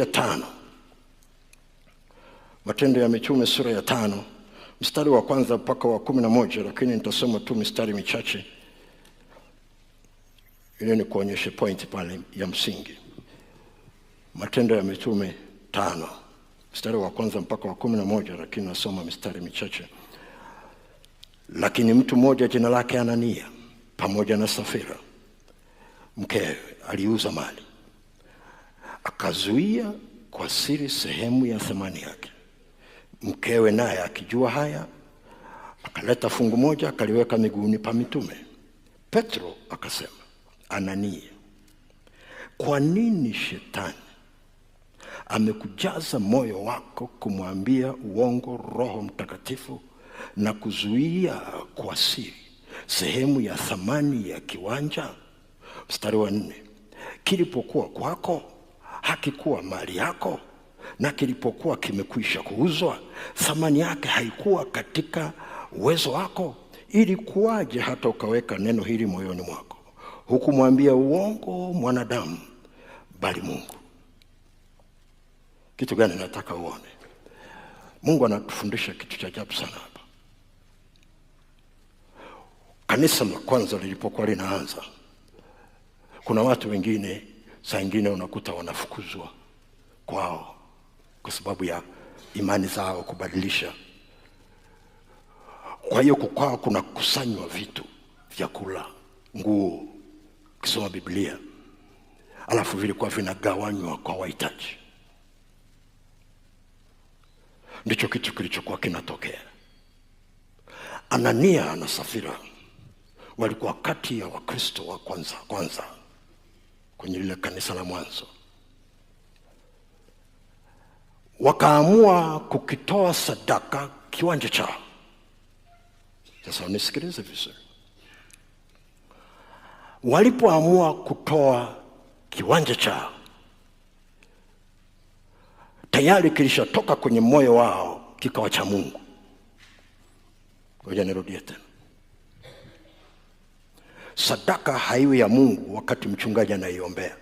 ya 5. Matendo ya Mitume sura ya 5 mstari wa 1 mpaka wa 11, lakini nitasoma tu mstari michache ili ni kuonyesha point pale ya msingi. Matendo ya Mitume 5 mstari wa 1 mpaka wa 11, lakini nasoma mstari michache. Lakini mtu mmoja jina lake Anania pamoja na Safira mkewe aliuza mali, akazuia kwa siri sehemu ya thamani yake. Mkewe naye akijua haya, akaleta fungu moja akaliweka miguuni pa mitume. Petro akasema, Anania, kwa nini shetani amekujaza moyo wako kumwambia uongo Roho Mtakatifu na kuzuia kwa siri sehemu ya thamani ya kiwanja? Mstari wa 4, kilipokuwa kwako hakikuwa mali yako, na kilipokuwa kimekwisha kuuzwa thamani yake haikuwa katika uwezo wako. Ili kuwaje hata ukaweka neno hili moyoni mwako? Hukumwambia uongo mwanadamu bali Mungu. Kitu gani nataka uone? Mungu anatufundisha kitu cha ajabu sana hapa. Kanisa la kwanza lilipokuwa linaanza, kuna watu wengine saa nyingine unakuta wanafukuzwa kwao kwa sababu ya imani zao kubadilisha. Kwa hiyo kukwao kuna kusanywa vitu, vyakula, nguo, kusoma Biblia, alafu vilikuwa vinagawanywa kwa wahitaji. Ndicho kitu kilichokuwa kinatokea. Anania na Safira walikuwa kati ya Wakristo wa kwanza kwenye lile kanisa la mwanzo. Wakaamua kukitoa sadaka kiwanja chao. Sasa unisikilize vizuri. Walipoamua kutoa kiwanja chao, tayari kilishatoka kwenye moyo wao kikawa cha Mungu. Ngoja nirudie tena. Sadaka haiwi ya Mungu wakati mchungaji anaiombea.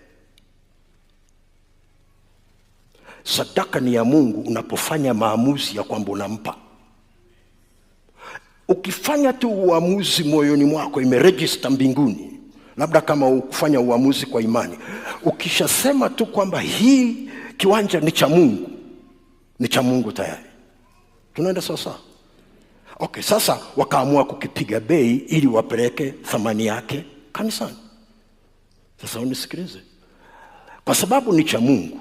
Sadaka ni ya Mungu unapofanya maamuzi ya kwamba unampa. Ukifanya tu uamuzi moyoni mwako, imeregister mbinguni. Labda kama ukufanya uamuzi kwa imani, ukishasema tu kwamba hii kiwanja ni cha Mungu, ni cha Mungu tayari. Tunaenda sasa. Okay, sasa wakaamua kukipiga bei ili wapeleke thamani yake kanisani. Sasa unisikilize. Kwa sababu ni cha Mungu,